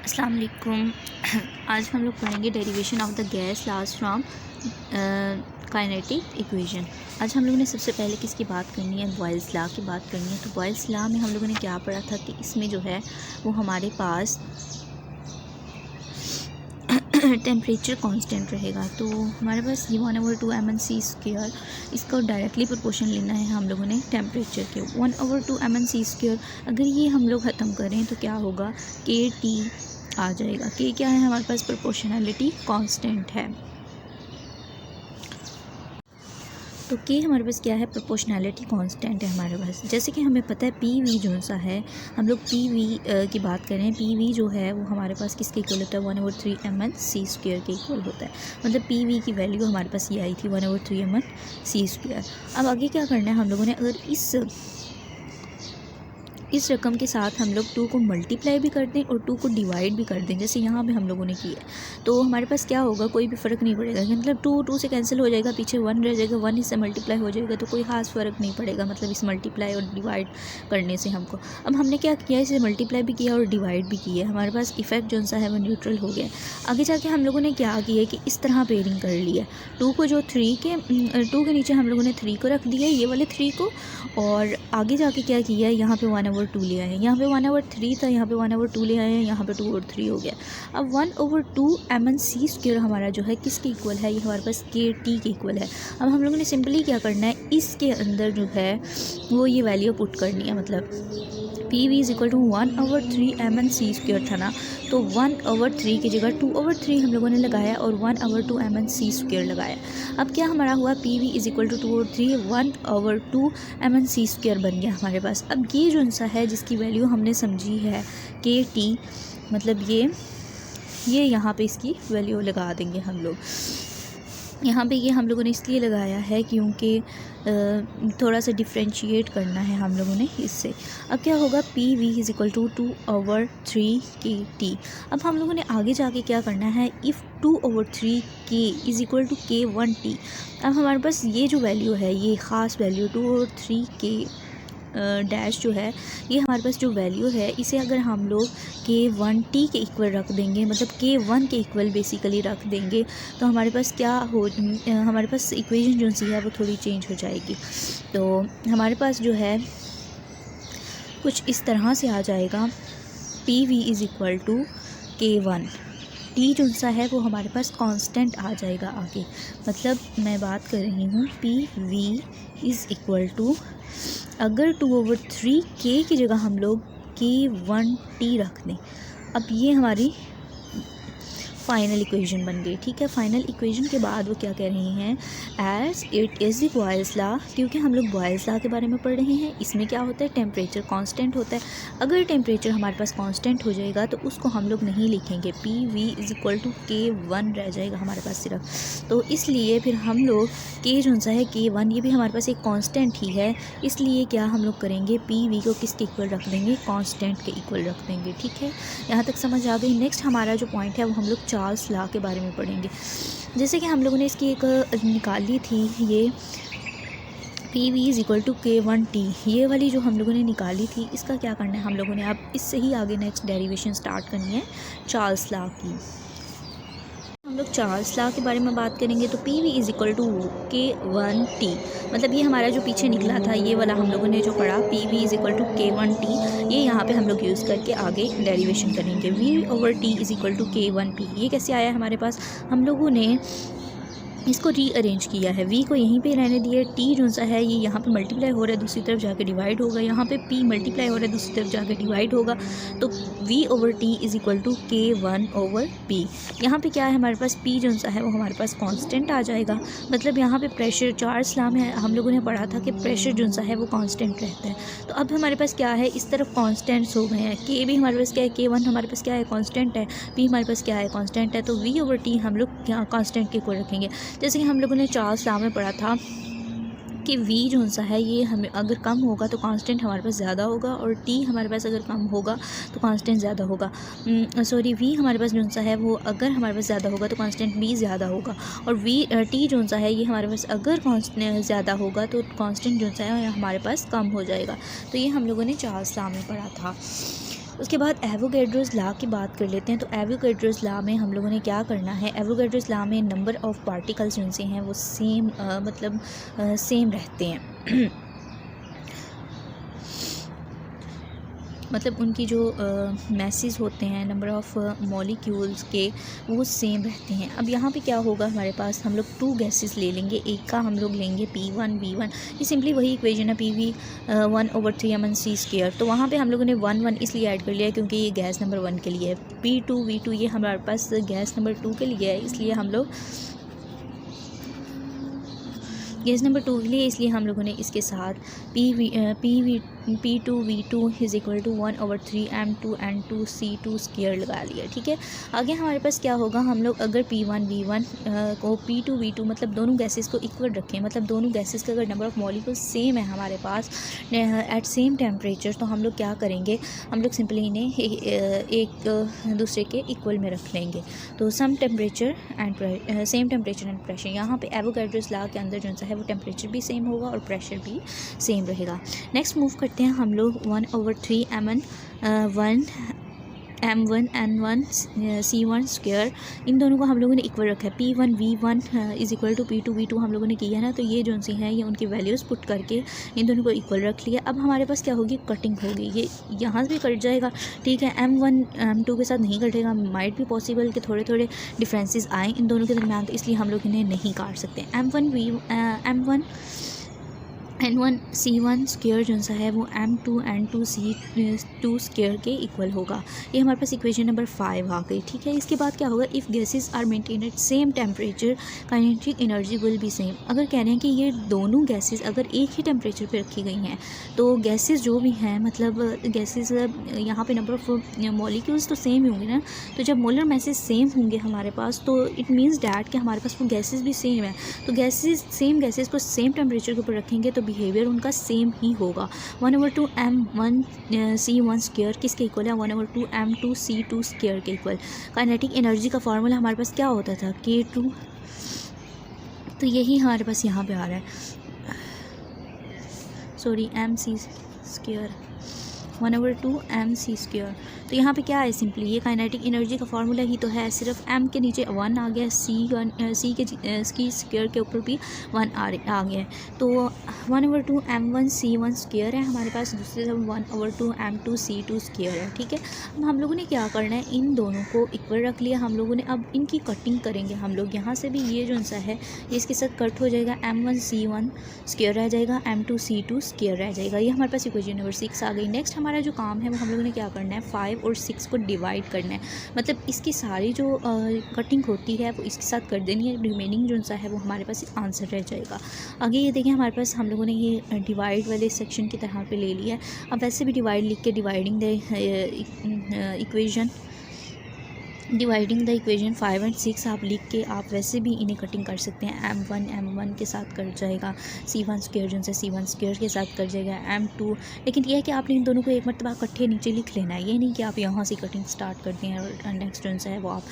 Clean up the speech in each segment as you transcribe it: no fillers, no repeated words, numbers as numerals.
अस्सलाम वालेकुम। आज हम लोग पढ़ेंगे derivation of the gas laws from kinetic equation. आज हम लोगों ने सबसे पहले किसकी बात करनी है, बॉयल्स लॉ की बात करनी है। तो बॉयल्स लॉ में हम लोगों ने क्या पढ़ा था कि इसमें जो है वो हमारे पास टेम्परेचर कांस्टेंट रहेगा। तो हमारे पास ये 1/2 mc², इसका डायरेक्टली प्रोपोर्शन लेना है हम लोगों ने टेम्परेचर के 1/2 mc²। अगर ये हम लोग ख़त्म करें तो क्या होगा, KT आ जाएगा। के क्या है हमारे पास, प्रोपोर्शनैलिटी कांस्टेंट है। तो के हमारे पास क्या है, प्रोपोर्शनैलिटी कांस्टेंट है हमारे पास। जैसे कि हमें पता है PV जो सा है, हम लोग PV की बात करें, PV जो है वो हमारे पास किसके इक्वल होता है, 1/3 mc² के इक्वल होता है। मतलब PV की वैल्यू हमारे पास ये आई थी 1/3 mc²। अब आगे क्या करना है हम लोगों ने, अगर इस रकम के साथ हम लोग 2 को मल्टीप्लाई भी कर दें और 2 को डिवाइड भी कर दें, जैसे यहाँ पे हम लोगों ने किया, तो हमारे पास क्या होगा, कोई भी फ़र्क नहीं पड़ेगा। मतलब 2 से कैंसिल हो जाएगा, पीछे 1 रह जाएगा, 1 इससे मल्टीप्लाई हो जाएगा, तो कोई ख़ास फ़र्क नहीं पड़ेगा। मतलब इस मल्टीप्लाई और डिवाइड करने से हमको, अब हमने क्या किया, इसे मल्टीप्लाई भी किया और डिवाइड भी किया, हमारे पास इफेक्ट जो सा है वो न्यूट्रल हो गया। आगे जाके हम लोगों ने क्या किया कि इस तरह पेयरिंग कर लिया, 2 को जो 2 के नीचे हम लोगों ने 3 को रख दिया, ये वाले 3 को, और आगे जाके क्या किया, यहाँ पे 1/2 ले आए हैं, यहाँ पे 1/3 था, यहाँ पे 1/2 ले आए हैं, यहाँ पे 2/3 हो गया। अब 1/2 mc² हमारा जो है किसके इक्वल है, ये हमारे पास KT के इक्वल है। अब हम लोगों ने सिंपली क्या करना है, इसके अंदर जो है वो ये वैल्यू पुट करनी है। मतलब PV is equal to 1/3 mc² था ना, तो 1/3 की जगह 2/3 हम लोगों ने लगाया और 1/2 mc² लगाया। अब क्या हमारा हुआ, PV is equal to 2/3 1/2 mc² बन गया हमारे पास। अब ये जो सा है जिसकी वैल्यू हमने समझी है KT, मतलब ये यहाँ पे इसकी वैल्यू लगा देंगे हम लोग। यहाँ पे ये हम लोगों ने इसलिए लगाया है क्योंकि थोड़ा सा डिफ्रेंशिएट करना है हम लोगों ने इससे। अब क्या होगा, PV is equal to 2/3 KT। अब हम लोगों ने आगे जाके क्या करना है, if 2/3 K is equal to K1T। अब हमारे पास ये जो वैल्यू है, ये ख़ास वैल्यू 2/3 K डैश जो है, ये हमारे पास जो वैल्यू है, इसे अगर हम लोग K1T के इक्वल रख देंगे, मतलब K1 के इक्वल बेसिकली रख देंगे, तो हमारे पास क्या हो, हमारे पास इक्वेशन जो सी है वो थोड़ी चेंज हो जाएगी। तो हमारे पास जो है कुछ इस तरह से आ जाएगा, PV is equal to K1, T जो सा है वो हमारे पास कांस्टेंट आ जाएगा आगे। मतलब मैं बात कर रही हूँ PV इज़ इक्वल टू, अगर 2/3 K की जगह हम लोग K1T रख दें, अब ये हमारी फाइनल इक्वेशन बन गई। ठीक है, फाइनल इक्वेशन के बाद वो क्या कह रही हैं, as it is the Boyle's law, क्योंकि हम लोग बॉयल्स लॉ के बारे में पढ़ रहे हैं। इसमें क्या होता है, टेम्परेचर कांस्टेंट होता है। अगर टेम्परेचर हमारे पास कांस्टेंट हो जाएगा तो उसको हम लोग नहीं लिखेंगे, PV is equal to K1 रह जाएगा हमारे पास सिर्फ। तो इसलिए फिर हम लोग K जो सा है K1, ये भी हमारे पास एक कांस्टेंट ही है, इसलिए क्या हम लोग करेंगे, PV को किसके इक्वल रख देंगे, कांस्टेंट के इक्वल रख देंगे। ठीक है, यहाँ तक समझ आ गई। नेक्स्ट हमारा जो पॉइंट है वो हम लोग चार्ल्स लॉ के बारे में पढ़ेंगे। जैसे कि हम लोगों ने इसकी एक निकाली थी, ये PV is equal to K1T, ये वाली जो हम लोगों ने निकाली थी, इसका क्या करना है हम लोगों ने, अब इससे ही आगे नेक्स्ट डेरिवेशन स्टार्ट करनी है चार्ल्स लॉ की। हम लोग चार्ल्स लॉ के बारे में बात करेंगे, तो PV is equal to K1T, मतलब ये हमारा जो पीछे निकला था, ये वाला हम लोगों ने जो पढ़ा, PV is equal to K1T, ये यहाँ पे हम लोग यूज़ करके आगे डेरिवेशन करेंगे। V/T is equal to K1P, ये कैसे आया हमारे पास, हम लोगों ने इसको रीअरेंज किया है। V को यहीं पे रहने दिया, T जो सा है ये यहाँ पे मल्टीप्लाई हो रहा है, दूसरी तरफ जाके डिवाइड होगा, यहाँ पे P मल्टीप्लाई हो रहा है, दूसरी तरफ जाके डिवाइड होगा, तो V/T is equal to K1/P। यहाँ पे क्या है हमारे पास, P जो सा है वो हमारे पास कांस्टेंट आ जाएगा। मतलब यहाँ पे प्रेशर, चार्ल्स लॉ में हम लोगों ने पढ़ा था कि प्रेशर जो सा है वो कांस्टेंट रहता है। तो अब हमारे पास क्या है, इस तरफ कांस्टेंट्स हो गए हैं, K भी हमारे पास क्या है, K1 हमारे पास क्या है, कांस्टेंट है, P हमारे पास क्या है, कांस्टेंट है, तो V/T हम लोग यहाँ कांस्टेंट के इक्वल रखेंगे। जैसे कि हम लोगों ने चार्ल्स लॉ में पढ़ा था कि V जो सा है ये हमें अगर कम होगा तो कांस्टेंट हमारे पास ज़्यादा होगा, और T हमारे पास अगर कम होगा तो कांस्टेंट ज़्यादा होगा। सॉरी, V हमारे पास जो सा है वो अगर हमारे पास ज़्यादा होगा तो कांस्टेंट B ज़्यादा होगा, और T जो सा है ये हमारे पास अगर कांस्टेंट ज़्यादा होगा तो कांस्टेंट जो सा है हमारे पास कम हो जाएगा। तो ये हम लोगों ने चार्ल्स लॉ में पढ़ा था। उसके बाद एवोगैड्रोस लॉ की बात कर लेते हैं। तो एवोगैड्रोस लॉ में हम लोगों ने क्या करना है, एवोगैड्रोस लॉ में नंबर ऑफ़ पार्टिकल्स जिनसे हैं वो सेम सेम रहते हैं मतलब उनकी जो मैसेज होते हैं, नंबर ऑफ़ मॉलिक्यूल्स के, वो सेम रहते हैं। अब यहाँ पे क्या होगा, हमारे पास हम लोग 2 गैसेस ले लेंगे। एक का हम लोग लेंगे P1 V1, ये सिंपली वही इक्वेशन है PV 1/3mc²। तो वहाँ पे हम लोगों ने 1 1 इसलिए ऐड कर लिया क्योंकि ये गैस नंबर 1 के लिए है। P2 V2 ये हमारे पास गैस नंबर 2 के लिए है, इसलिए हम लोग गैस नंबर 2 के लिए, इसलिए हम लोगों ने इसके साथ P2 V2 is equal to 1/3m2n2c2² लगा लिया। ठीक है, आगे हमारे पास क्या होगा, हम लोग अगर P1 V1 को P2 V2 मतलब दोनों गैसेस को इक्वल रखें, मतलब दोनों गैसेस का अगर नंबर ऑफ़ मॉलिक्यूल सेम है हमारे पास एट सेम टेम्परेचर, तो हम लोग क्या करेंगे, हम लोग सिंपली इन्हें एक दूसरे के इक्वल में रख लेंगे। तो सेम टेम्परेचर एंड प्रेशर, यहाँ पे एवोगैड्रोस लॉ के अंदर जो है वो टेम्परेचर भी सेम होगा और प्रेशर भी सेम रहेगा। नेक्स्ट मूव करते हैं हम लोग 1/3m1n1c1², इन दोनों को हम लोगों ने इक्वल रखा है। P1 V1 is equal to P2 V2 हम लोगों ने किया है ना, तो ये जो सी हैं ये उनकी वैल्यूज़ पुट करके इन दोनों को इक्वल रख लिया। अब हमारे पास क्या होगी, कटिंग होगी, ये यहाँ से भी कट जाएगा। ठीक है, M1 M2 के साथ नहीं कटेगा, माइट भी पॉसिबल कि थोड़े थोड़े डिफरेंसेस आएँ इन दोनों के दरमियान, तो इसलिए हम लोग इन्हें नहीं काट सकते। M1n1c1² जो सा है वो M2n2c2² के इक्वल होगा। ये हमारे पास इक्वेशन नंबर 5 आ गई। ठीक है, इसके बाद क्या होगा, if gases are maintain at same temperature kinetic energy will be same. अगर कह रहे हैं कि ये दोनों गैसेस अगर एक ही टेम्परेचर पे रखी गई हैं, तो गैसेस जो भी हैं, मतलब गैसेस यहाँ पे नंबर ऑफ मॉलिक्यूल्स तो सेम ही होंगे ना, तो जब मोलर मैसेज सेम होंगे हमारे पास, तो इट मीन्स डैट कि हमारे पास वो गैसेस भी सेम है। तो सेम गैसेस को सेम टेम्परेचर के ऊपर रखेंगे तो बिहेवियर उनका सेम ही होगा। 1/2m1c1² किसके इक्वल है, 1/2m2c2² के इक्वल। काइनेटिक एनर्जी का फार्मूला हमारे पास क्या होता था, K2, तो यही हमारे पास यहाँ पे आ रहा है, सॉरी mc² 1/2mc²। तो यहाँ पे क्या है, सिंपली ये काइनेटिक एनर्जी का फार्मूला ही तो है, सिर्फ m के नीचे 1 आ गया, c के स्क्वायर के ऊपर भी 1 आ गया। तो 1/2m1c1² है हमारे पास, दूसरे तरफ 1/2m2c2² है। ठीक है, अब हम लोगों ने क्या करना है, इन दोनों को इक्वल रख लिया हम लोगों ने। अब इनकी कटिंग करेंगे हम लोग, यहाँ से भी ये जो सा है ये इसके साथ कट हो जाएगा, m1c1² रह जाएगा, m2c2² रह जाएगा। ये हमारे पास इक्वेशन नंबर 6 आ गई। नेक्स्ट हमारा जो काम है वो हम लोगों ने क्या करना है, 5 और 6 को डिवाइड करना है, मतलब इसकी सारी जो कटिंग होती है वो इसके साथ कर देनी है, रिमेनिंग जो सा है वो हमारे पास आंसर रह जाएगा। आगे ये देखें, हमारे पास हम लोगों ने ये डिवाइड वाले सेक्शन की तरह पे ले लिया है। अब वैसे भी डिवाइड लिख के डिवाइडिंग द इक्वेशन 5 और 6 आप लिख के आप वैसे भी इन्हें कटिंग कर सकते हैं। m1 के साथ कट जाएगा, c1² जो है c1² के साथ कट जाएगा, m2। लेकिन यह है कि आपने इन दोनों को एक मरतबा इकट्ठे नीचे लिख लेना है, ये नहीं कि आप यहाँ से कटिंग स्टार्ट करते हैं और नेक्स्ट जो है वो आप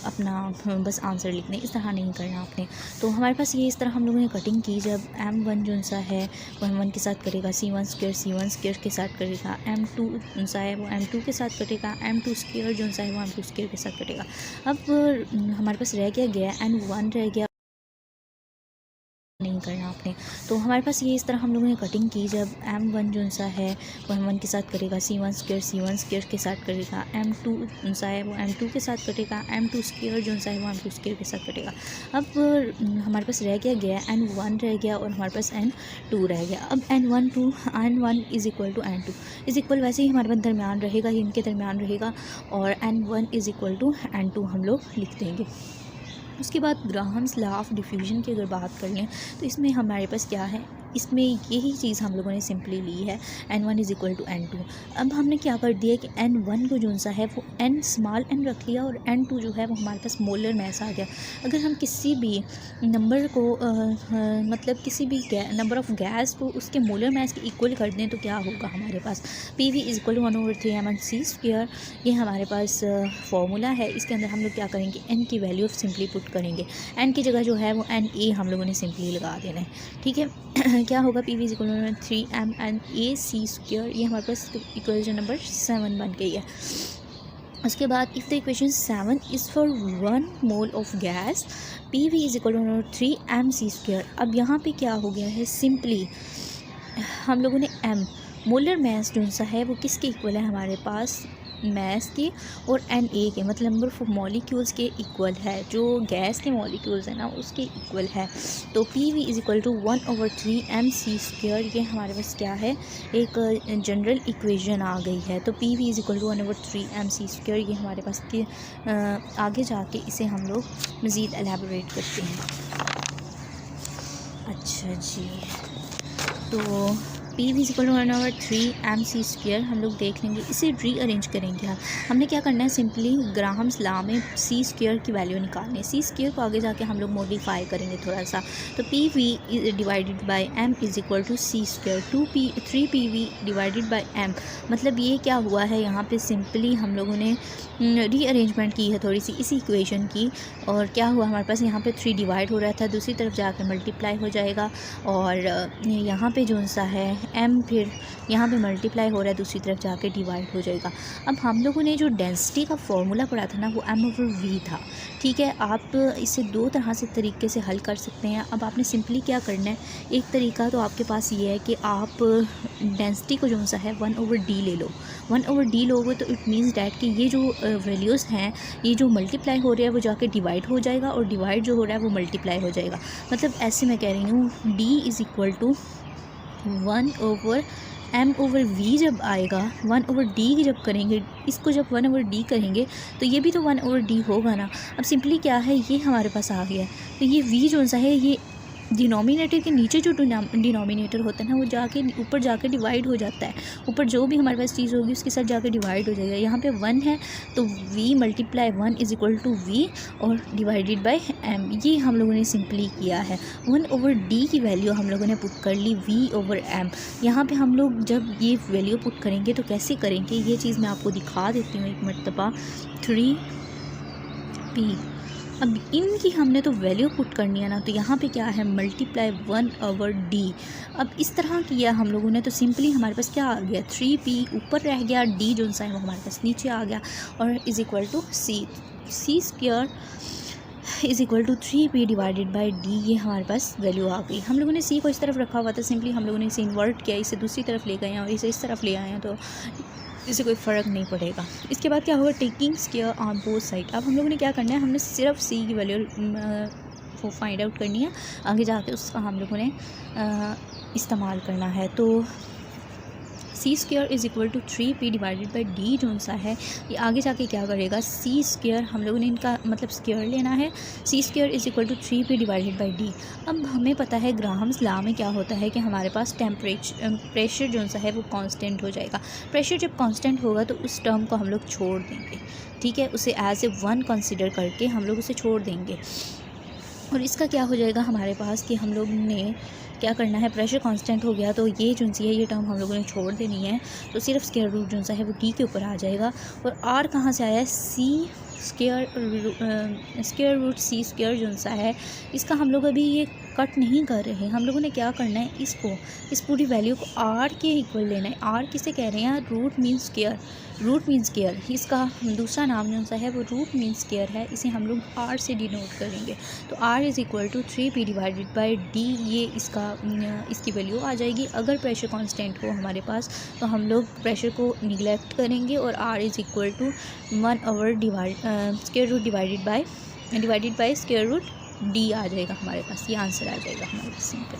अपना बस आंसर लिख लें, इस तरह नहीं करना आपने। तो हमारे पास ये इस तरह हम लोगों ने कटिंग की। जब m1 जो सा है वो m1 के साथ कटेगा, c1² के साथ कटेगा, m2 जो सा है वो m2 के साथ कटेगा, m2² जो सा है वो m2² के साथ कटेगा। अब हमारे पास रह गया n1 रह गया, नहीं करना आपने। तो हमारे पास ये इस तरह हम लोगों ने कटिंग की। जब m1 जो सा है वो m1 के साथ कटेगा, c1² के साथ कटेगा, m2 जो सा है वो m2 के साथ कटेगा, m2² जो सा है वो m2² के साथ कटेगा। अब हमारे पास रह गया n1 रह गया और हमारे पास n2 रह गया। अब n1 is equal to n2 is equal, वैसे ही हमारे पास दरमियान रहेगा, ही इनके दरमियान रहेगा, और n1 is equal to n2 हम लोग लिख देंगे। उसके बाद ग्राहम्स लॉ ऑफ डिफ्यूजन की अगर बात कर लें तो इसमें हमारे पास क्या है, इसमें यही चीज़ हम लोगों ने सिंपली ली है, n1 is equal to n2। अब हमने क्या कर दिया कि n1 को जो सा है वो स्मॉल n रख लिया और n2 जो है वो हमारे पास मोलर मैस आ गया। अगर हम किसी भी नंबर को मतलब किसी भी नंबर ऑफ़ गैस को उसके मोलर मैस के इक्वल कर दें तो क्या होगा, हमारे पास PV is equal to 1/3m1c²। ये हमारे पास फॉर्मूला है। इसके अंदर हम लोग क्या करेंगे, n की वैल्यू सिंपली पुट करेंगे, n की जगह जो है वो NA हम लोगों ने सिंपली लगा देना है। ठीक है, क्या होगा, p v is equal to 3m and a c square. ये हमारे पास इक्वेशन नंबर 7 बन गई है। उसके बाद if the equation 7 is for 1 mole of gas, p v is equal to 3m c square. अब यहाँ पे क्या हो गया है, सिंपली हम लोगों ने m मोलर मास जो सा है वो किसके इक्वल है हमारे पास, मास के और एन ए के, मतलब नंबर ऑफ मॉलिक्यूल्स के इक्वल है। जो गैस के मॉलिक्यूल्स हैं ना उसके इक्वल है। तो p v is equal to 1/3m c square. ये हमारे पास क्या है, एक जनरल इक्वेशन आ गई है। तो p v is equal to 1/3m c square. ये हमारे पास के आगे जाके इसे हम लोग मज़ीद एलेबोरेट करते हैं। अच्छा जी, तो p v is equal to 1/3m c square हम लोग देख लेंगे। इसे रीअरेंज करेंगे हमने क्या करना है, सिंपली ग्राहम्स लॉ में सी स्क्वायर की वैल्यू निकालनी है। सी स्क्वायर को आगे जाके हम लोग मॉडिफाई करेंगे थोड़ा सा। तो p v divided by m is equal to c square. 3pv divided by m, मतलब ये क्या हुआ है, यहाँ पे सिंपली हम लोगों ने रीअरेंजमेंट की है थोड़ी सी इसी इक्वेशन की। और क्या हुआ, हमारे पास यहाँ पे 3 डिवाइड हो रहा था, दूसरी तरफ जाकर मल्टीप्लाई हो जाएगा। और यहाँ पे जो सा है m फिर यहाँ पे मल्टीप्लाई हो रहा है, दूसरी तरफ जाके डिवाइड हो जाएगा। अब हम लोगों ने जो डेंसिटी का फॉर्मूला पढ़ा था ना वो m/v था। ठीक है, आप इसे 2 तरह से तरीके से हल कर सकते हैं। अब आपने सिंपली क्या करना है, एक तरीका तो आपके पास ये है कि आप डेंसिटी को जो सा है 1/d ले लो। 1/d लोगे तो इट मीन्स डैट कि ये जो वैल्यूज़ हैं, ये जो मल्टीप्लाई हो रहा है वो जाके डिवाइड हो जाएगा और डिवाइड जो हो रहा है वो मल्टीप्लाई हो जाएगा। मतलब ऐसे मैं कह रही हूँ d is equal to 1/m/v जब आएगा, 1/d जब करेंगे, इसको जब 1/d करेंगे तो ये भी तो 1/d होगा ना। अब सिंपली क्या है, ये हमारे पास आ गया। तो ये v जो सा है ये डिनोमिनेटर के नीचे जो डिनोमिनेटर होता है ना वो जाके ऊपर जाके डिवाइड हो जाता है। ऊपर जो भी हमारे पास चीज़ होगी उसके साथ जाके डिवाइड हो जाएगा। यहाँ पे 1 है तो v multiply 1 is equal to v और डिवाइडेड बाय m। ये हम लोगों ने सिंपली किया है। 1/d की वैल्यू हम लोगों ने पुट कर ली v/m। यहाँ पे हम लोग जब ये वैल्यू पुट करेंगे तो कैसे करेंगे, ये चीज़ मैं आपको दिखा देती हूँ एक मरतबा। 3p, अब इनकी हमने तो वैल्यू पुट करनी है ना, तो यहाँ पे क्या है, मल्टीप्लाई 1/d। अब इस तरह किया हम लोगों ने तो सिंपली हमारे पास क्या आ गया, 3p ऊपर रह गया, d जो सा है वो हमारे पास नीचे आ गया और is equal to c square is equal to 3p divided by d। ये हमारे पास वैल्यू आ गई। हम लोगों ने c को इस तरफ रखा हुआ था, सिंपली हम लोगों ने इसे इन्वर्ट किया, इसे दूसरी तरफ ले गए हैं और इसे इस तरफ ले आए हैं, तो इससे कोई फ़र्क नहीं पड़ेगा। इसके बाद क्या होगा, taking square on both side. अब हम लोगों ने क्या करना है, हमने सिर्फ c की वैल्यू वो फाइंड आउट करनी है, आगे जाके उसका हम लोगों ने इस्तेमाल करना है। तो c square is equal to 3p divided by d जो सा है ये आगे जाके क्या करेगा, सी स्क्वायर हम लोगों ने इनका मतलब स्क्वायर लेना है। C square is equal to 3p divided by d। अब हमें पता है ग्राहम्स लॉ में क्या होता है कि हमारे पास प्रेशर जो सा है वो कांस्टेंट हो जाएगा। प्रेशर जब कांस्टेंट होगा तो उस टर्म को हम लोग छोड़ देंगे। ठीक है, उसे एज ए 1 कंसिडर करके हम लोग उसे छोड़ देंगे। और इसका क्या हो जाएगा हमारे पास कि हम लोग ने क्या करना है, प्रेशर कांस्टेंट हो गया तो ये जो सी है ये टर्म हम लोगों ने छोड़ देनी है। तो सिर्फ स्क्वायर रूट जो सा है वो t के ऊपर आ जाएगा। और r कहाँ से आया है, स्क्वायर रूट सी स्क्वायर जो सा है इसका हम लोग अभी ये कट नहीं कर रहे। हम लोगों ने क्या करना है, इस पूरी वैल्यू को r के इक्वल लेना है। r किसे कह रहे हैं, root means square, root means square. इसका दूसरा नाम जो सा है वो रूट मीन्स स्क्वायर है, इसे हम लोग r से डिनोट करेंगे। तो r is equal to 3p divided by d, ये इसकी वैल्यू आ जाएगी। अगर प्रेशर कांस्टेंट हो हमारे पास तो हम लोग प्रेशर को निगलेक्ट करेंगे और r इज़ इक्वल टू 1/डिवाइड square root divided by square root d आ जाएगा हमारे पास। ये आंसर आ जाएगा हमारे पास सिंपल।